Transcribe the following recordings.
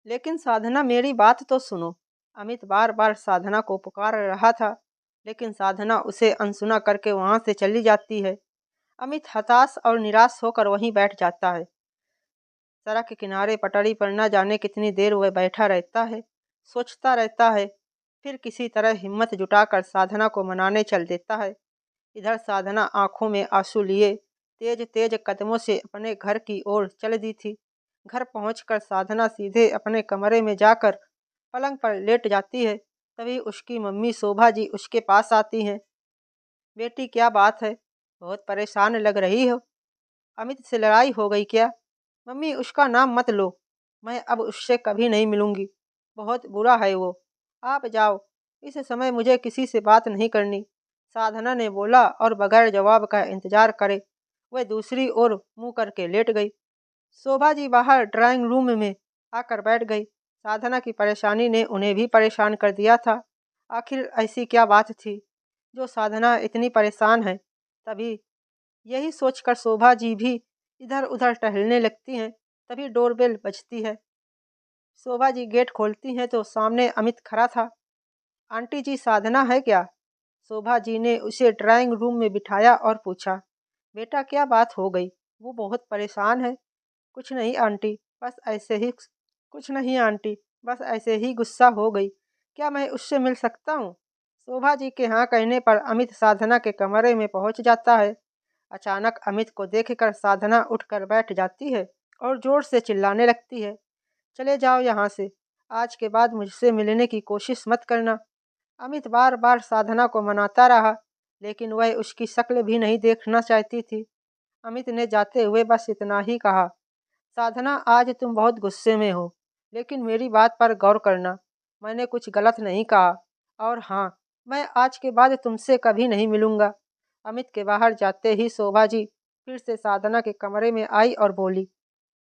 लेकिन साधना मेरी बात तो सुनो। अमित बार बार साधना को पुकार रहा था, लेकिन साधना उसे अनसुना करके वहां से चली जाती है। अमित हताश और निराश होकर वहीं बैठ जाता है। सड़क के किनारे पटरी पर न जाने कितनी देर वह बैठा रहता है, सोचता रहता है। फिर किसी तरह हिम्मत जुटाकर साधना को मनाने चल देता है। इधर साधना आंखों में आंसू लिए तेज तेज कदमों से अपने घर की ओर चल दी थी। घर पहुंचकर साधना सीधे अपने कमरे में जाकर पलंग पर लेट जाती है। तभी उसकी मम्मी शोभा जी उसके पास आती हैं। बेटी, क्या बात है? बहुत परेशान लग रही हो। अमित से लड़ाई हो गई क्या? मम्मी, उसका नाम मत लो। मैं अब उससे कभी नहीं मिलूंगी। बहुत बुरा है वो। आप जाओ। इस समय मुझे किसी से बात नहीं करनी, साधना ने बोला और बगैर जवाब का इंतजार करे वह दूसरी ओर मुंह करके लेट गई। शोभा जी बाहर ड्राइंग रूम में आकर बैठ गई। साधना की परेशानी ने उन्हें भी परेशान कर दिया था। आखिर ऐसी क्या बात थी जो साधना इतनी परेशान है? तभी यही सोचकर शोभा जी भी इधर उधर टहलने लगती हैं। तभी डोरबेल बजती है। शोभा जी गेट खोलती हैं तो सामने अमित खड़ा था। आंटी जी, साधना है क्या? शोभा जी ने उसे ड्राइंग रूम में बिठाया और पूछा, बेटा क्या बात हो गई? वो बहुत परेशान है। कुछ नहीं आंटी, बस ऐसे ही। कुछ नहीं आंटी, बस ऐसे ही गुस्सा हो गई। क्या मैं उससे मिल सकता हूँ? शोभा जी के हाँ कहने पर अमित साधना के कमरे में पहुंच जाता है। अचानक अमित को देखकर साधना उठकर बैठ जाती है और जोर से चिल्लाने लगती है, चले जाओ यहाँ से। आज के बाद मुझसे मिलने की कोशिश मत करना। अमित बार बार साधना को मनाता रहा, लेकिन वह उसकी शक्ल भी नहीं देखना चाहती थी। अमित ने जाते हुए बस इतना ही कहा, साधना, आज तुम बहुत गुस्से में हो, लेकिन मेरी बात पर गौर करना। मैंने कुछ गलत नहीं कहा। और हाँ, मैं आज के बाद तुमसे कभी नहीं मिलूंगा। अमित के बाहर जाते ही शोभा जी फिर से साधना के कमरे में आई और बोली,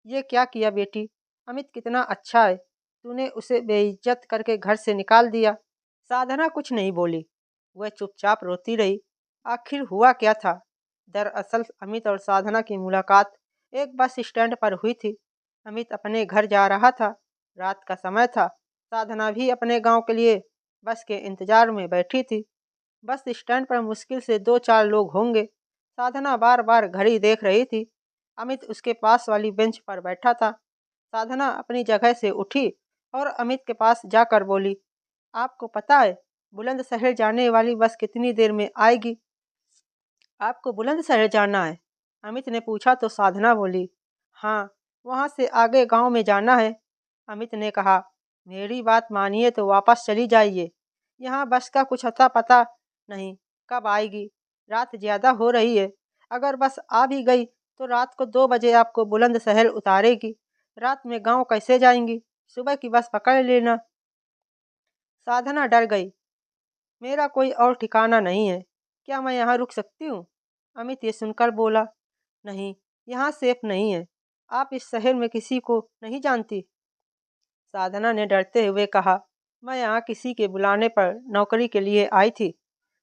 ये क्या किया बेटी? अमित कितना अच्छा है, तूने उसे बेइज्जत करके घर से निकाल दिया। साधना कुछ नहीं बोली, वह चुपचाप रोती रही। आखिर हुआ क्या था? दरअसल अमित और साधना की मुलाकात एक बस स्टैंड पर हुई थी। अमित अपने घर जा रहा था। रात का समय था। साधना भी अपने गांव के लिए बस के इंतजार में बैठी थी। बस स्टैंड पर मुश्किल से 2-4 लोग होंगे। साधना बार बार घड़ी देख रही थी। अमित उसके पास वाली बेंच पर बैठा था। साधना अपनी जगह से उठी और अमित के पास जाकर बोली, आपको पता है बुलंदशहर जाने वाली बस कितनी देर में आएगी? आपको बुलंदशहर जाना है? अमित ने पूछा तो साधना बोली, हाँ, वहाँ से आगे गांव में जाना है। अमित ने कहा, मेरी बात मानिए तो वापस चली जाइए। यहाँ बस का कुछ अता पता नहीं, कब आएगी। रात ज़्यादा हो रही है। अगर बस आ भी गई तो रात को 2 बजे आपको बुलंदशहर उतारेगी। रात में गांव कैसे जाएंगी? सुबह की बस पकड़ लेना। साधना डर गई। मेरा कोई और ठिकाना नहीं है, क्या मैं यहाँ रुक सकती हूँ? अमित ये सुनकर बोला, नहीं, यहाँ सेफ नहीं है। आप इस शहर में किसी को नहीं जानती? साधना ने डरते हुए कहा, मैं यहाँ किसी के बुलाने पर नौकरी के लिए आई थी।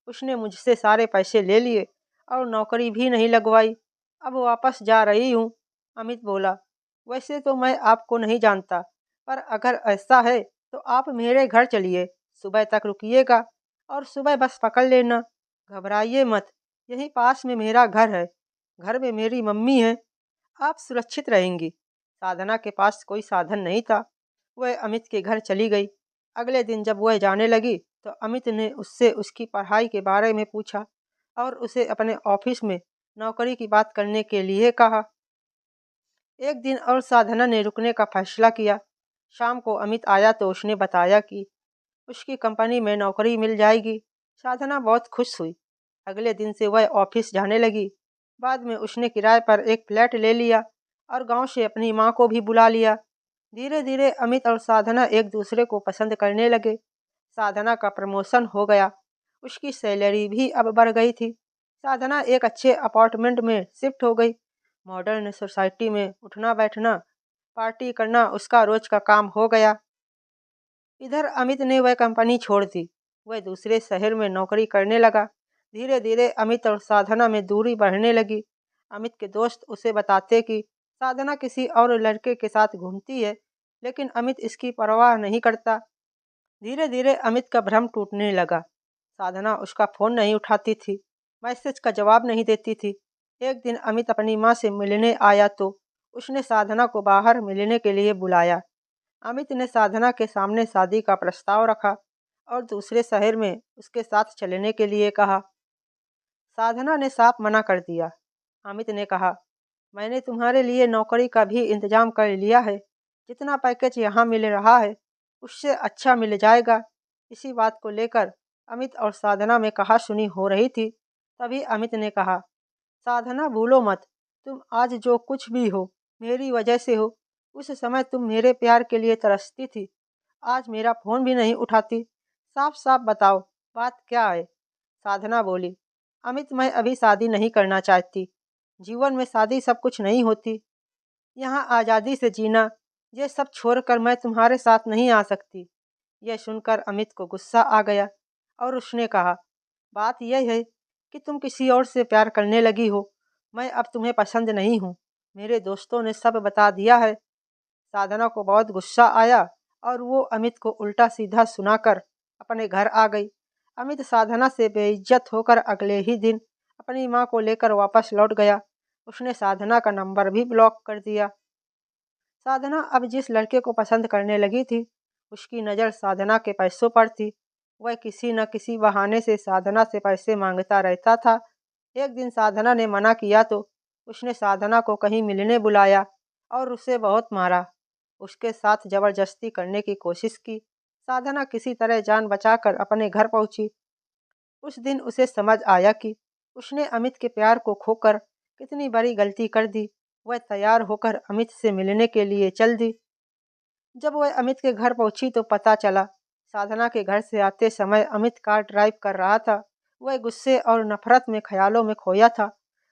उसने मुझसे सारे पैसे ले लिए और नौकरी भी नहीं लगवाई। अब वापस जा रही हूँ। अमित बोला, वैसे तो मैं आपको नहीं जानता, पर अगर ऐसा है तो आप मेरे घर चलिए, सुबह तक रुकिएगा और सुबह बस पकड़ लेना। घबराइए मत, यहीं पास में मेरा घर है। घर में मेरी मम्मी है, आप सुरक्षित रहेंगी। साधना के पास कोई साधन नहीं था। वह अमित के घर चली गई। अगले दिन जब वह जाने लगी तो अमित ने उससे उसकी पढ़ाई के बारे में पूछा और उसे अपने ऑफिस में नौकरी की बात करने के लिए कहा। एक दिन और साधना ने रुकने का फैसला किया। शाम को अमित आया तो उसने बताया कि उसकी कंपनी में नौकरी मिल जाएगी। साधना बहुत खुश हुई। अगले दिन से वह ऑफिस जाने लगी। बाद में उसने किराए पर एक फ्लैट ले लिया और गांव से अपनी माँ को भी बुला लिया। धीरे धीरे अमित और साधना एक दूसरे को पसंद करने लगे। साधना का प्रमोशन हो गया। उसकी सैलरी भी अब बढ़ गई थी। साधना एक अच्छे अपार्टमेंट में शिफ्ट हो गई। मॉडर्न सोसाइटी में उठना बैठना, पार्टी करना उसका रोज का काम हो गया। इधर अमित ने वह कंपनी छोड़ दी। वह दूसरे शहर में नौकरी करने लगा। धीरे धीरे अमित और साधना में दूरी बढ़ने लगी। अमित के दोस्त उसे बताते कि साधना किसी और लड़के के साथ घूमती है। लेकिन अमित इसकी परवाह नहीं करता। धीरे धीरे अमित का भ्रम टूटने लगा। साधना उसका फ़ोन नहीं उठाती थी, मैसेज का जवाब नहीं देती थी। एक दिन अमित अपनी माँ से मिलने आया तो उसने साधना को बाहर मिलने के लिए बुलाया। अमित ने साधना के सामने शादी का प्रस्ताव रखा और दूसरे शहर में उसके साथ चलने के लिए कहा। साधना ने साफ मना कर दिया। अमित ने कहा, मैंने तुम्हारे लिए नौकरी का भी इंतजाम कर लिया है। जितना पैकेज यहाँ मिल रहा है उससे अच्छा मिल जाएगा। इसी बात को लेकर अमित और साधना में कहा-सुनी हो रही थी। तभी अमित ने कहा, साधना भूलो मत, तुम आज जो कुछ भी हो मेरी वजह से हो। उस समय तुम मेरे प्यार के लिए तरसती थी, आज मेरा फ़ोन भी नहीं उठाती। साफ साफ बताओ, बात क्या है? साधना बोली, अमित मैं अभी शादी नहीं करना चाहती। जीवन में शादी सब कुछ नहीं होती। यहाँ आज़ादी से जीना, ये सब छोड़कर मैं तुम्हारे साथ नहीं आ सकती। यह सुनकर अमित को गुस्सा आ गया और उसने कहा, बात यह है कि तुम किसी और से प्यार करने लगी हो। मैं अब तुम्हें पसंद नहीं हूँ। मेरे दोस्तों ने सब बता दिया है। साधना को बहुत गुस्सा आया और वो अमित को उल्टा सीधा सुनाकर अपने घर आ गई। अमित साधना से बेइज्जत होकर अगले ही दिन अपनी माँ को लेकर वापस लौट गया। उसने साधना का नंबर भी ब्लॉक कर दिया। साधना अब जिस लड़के को पसंद करने लगी थी, उसकी नज़र साधना के पैसों पर थी। वह किसी न किसी बहाने से साधना से पैसे मांगता रहता था। एक दिन साधना ने मना किया तो उसने साधना को कहीं मिलने बुलाया और उसे बहुत मारा। उसके साथ जबरदस्ती करने की कोशिश की। साधना किसी तरह जान बचाकर अपने घर पहुंची। उस दिन उसे समझ आया कि उसने अमित के प्यार को खोकर कितनी बड़ी गलती कर दी। वह तैयार होकर अमित से मिलने के लिए चल दी। जब वह अमित के घर पहुंची तो पता चला साधना के घर से आते समय अमित कार ड्राइव कर रहा था। वह गुस्से और नफरत में ख्यालों में खोया था।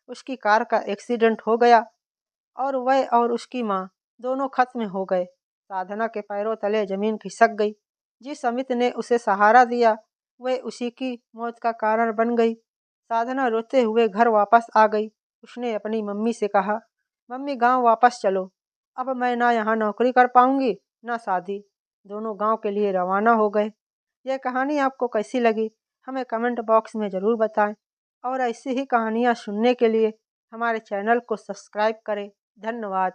उसकी कार का एक्सीडेंट हो गया और वह और उसकी माँ दोनों खत्म हो गए। साधना के पैरों तले जमीन खिसक गई। जिस अमित ने उसे सहारा दिया वह उसी की मौत का कारण बन गई। साधना रोते हुए घर वापस आ गई। उसने अपनी मम्मी से कहा, मम्मी गांव वापस चलो। अब मैं ना यहाँ नौकरी कर पाऊंगी ना शादी। दोनों गांव के लिए रवाना हो गए। यह कहानी आपको कैसी लगी हमें कमेंट बॉक्स में ज़रूर बताएं और ऐसी ही कहानियाँ सुनने के लिए हमारे चैनल को सब्सक्राइब करें। धन्यवाद।